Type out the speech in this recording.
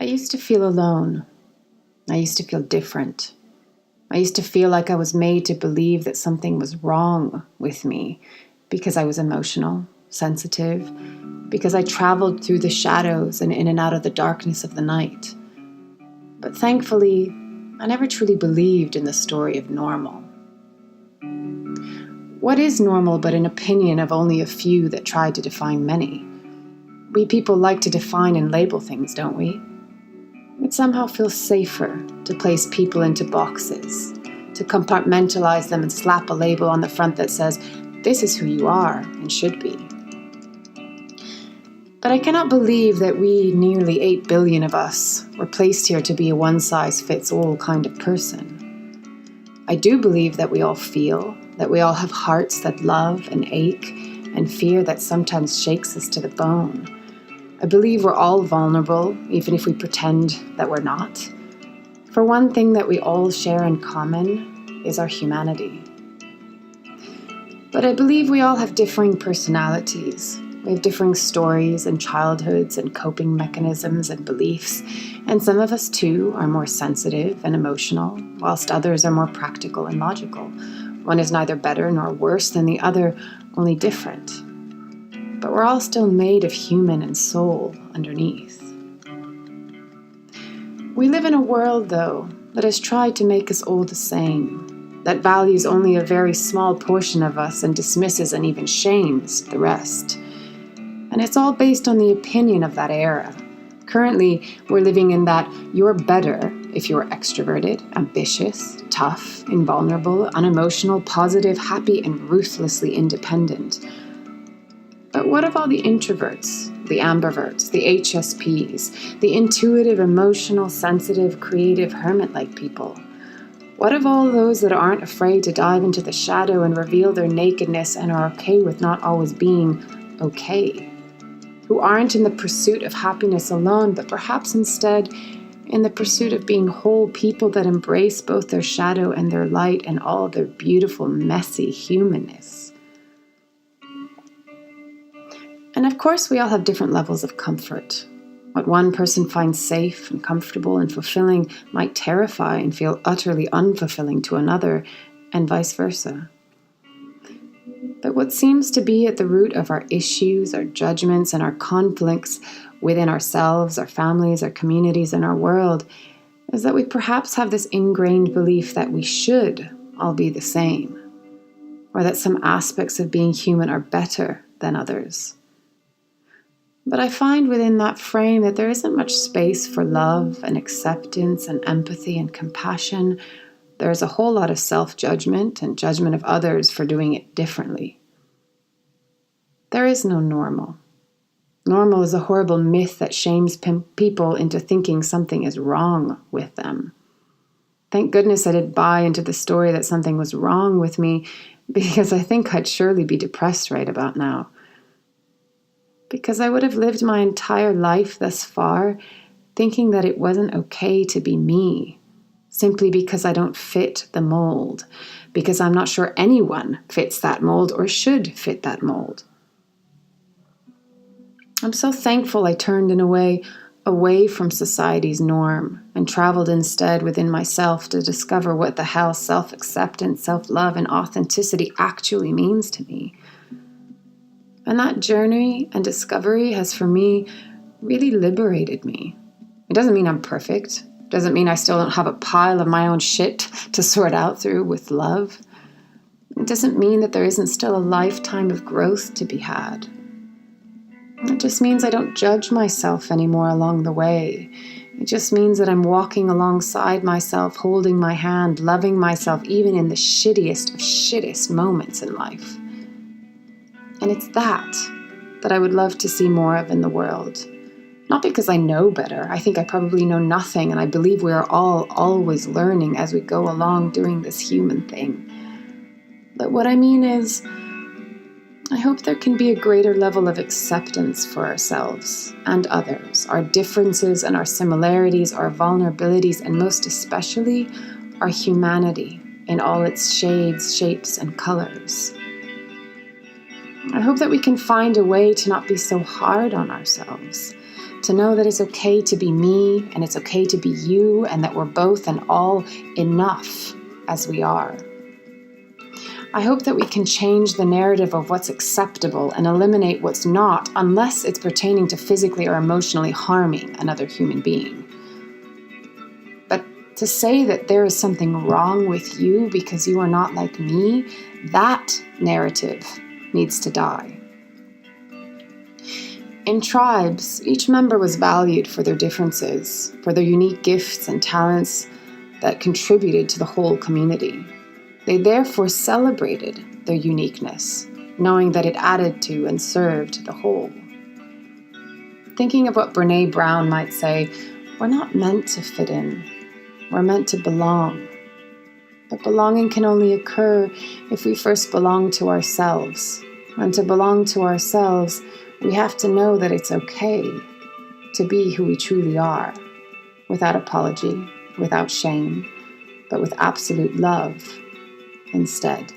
I used to feel alone. I used to feel different. I used to feel like I was made to believe that something was wrong with me because I was emotional, sensitive, because I traveled through the shadows and in and out of the darkness of the night. But thankfully, I never truly believed in the story of normal. What is normal but an opinion of only a few that try to define many? We people like to define and label things, don't we? It somehow feels safer to place people into boxes, to compartmentalize them and slap a label on the front that says, this is who you are and should be. But I cannot believe that we, nearly 8 billion of us, were placed here to be a one-size-fits-all kind of person. I do believe that we all feel, that we all have hearts that love and ache, and fear that sometimes shakes us to the bone. I believe we're all vulnerable, even if we pretend that we're not. For one thing that we all share in common is our humanity. But I believe we all have differing personalities. We have differing stories and childhoods and coping mechanisms and beliefs, and some of us too are more sensitive and emotional, whilst others are more practical and logical. One is neither better nor worse than the other, only different. But we're all still made of human and soul underneath. We live in a world, though, that has tried to make us all the same, that values only a very small portion of us and dismisses and even shames the rest. And it's all based on the opinion of that era. Currently, we're living in that you're better if you're extroverted, ambitious, tough, invulnerable, unemotional, positive, happy, and ruthlessly independent. But what of all the introverts, the ambiverts, the HSPs, the intuitive, emotional, sensitive, creative, hermit-like people? What of all those that aren't afraid to dive into the shadow and reveal their nakedness and are okay with not always being okay? Who aren't in the pursuit of happiness alone, but perhaps instead in the pursuit of being whole people that embrace both their shadow and their light and all their beautiful, messy humanness. And of course, we all have different levels of comfort. What one person finds safe and comfortable and fulfilling might terrify and feel utterly unfulfilling to another, and vice versa. But what seems to be at the root of our issues, our judgments, and our conflicts within ourselves, our families, our communities, and our world is that we perhaps have this ingrained belief that we should all be the same, or that some aspects of being human are better than others. But I find within that frame that there isn't much space for love and acceptance and empathy and compassion. There's a whole lot of self-judgment and judgment of others for doing it differently. There is no normal. Normal is a horrible myth that shames people into thinking something is wrong with them. Thank goodness I didn't buy into the story that something was wrong with me, because I think I'd surely be depressed right about now. Because I would have lived my entire life thus far thinking that it wasn't okay to be me, simply because I don't fit the mold, because I'm not sure anyone fits that mold or should fit that mold. I'm so thankful I turned in a way away from society's norm and traveled instead within myself to discover what the hell self-acceptance, self-love, and authenticity actually means to me. And that journey and discovery has, for me, really liberated me. It doesn't mean I'm perfect. It doesn't mean I still don't have a pile of my own shit to sort out through with love. It doesn't mean that there isn't still a lifetime of growth to be had. It just means I don't judge myself anymore along the way. It just means that I'm walking alongside myself, holding my hand, loving myself even in the shittiest of shittest moments in life. And it's that I would love to see more of in the world. Not because I know better. I think I probably know nothing, and I believe we are all always learning as we go along doing this human thing. But what I mean is, I hope there can be a greater level of acceptance for ourselves and others, our differences and our similarities, our vulnerabilities, and most especially, our humanity in all its shades, shapes, and colors. I hope that we can find a way to not be so hard on ourselves, to know that it's okay to be me and it's okay to be you, and that we're both and all enough as we are. I hope that we can change the narrative of what's acceptable and eliminate what's not, unless it's pertaining to physically or emotionally harming another human being. But to say that there is something wrong with you because you are not like me, that narrative needs to die. In tribes, each member was valued for their differences, for their unique gifts and talents that contributed to the whole community. They therefore celebrated their uniqueness, knowing that it added to and served the whole. Thinking of what Brené Brown might say, we're not meant to fit in, we're meant to belong. But belonging can only occur if we first belong to ourselves. And to belong to ourselves, we have to know that it's okay to be who we truly are, without apology, without shame, but with absolute love instead.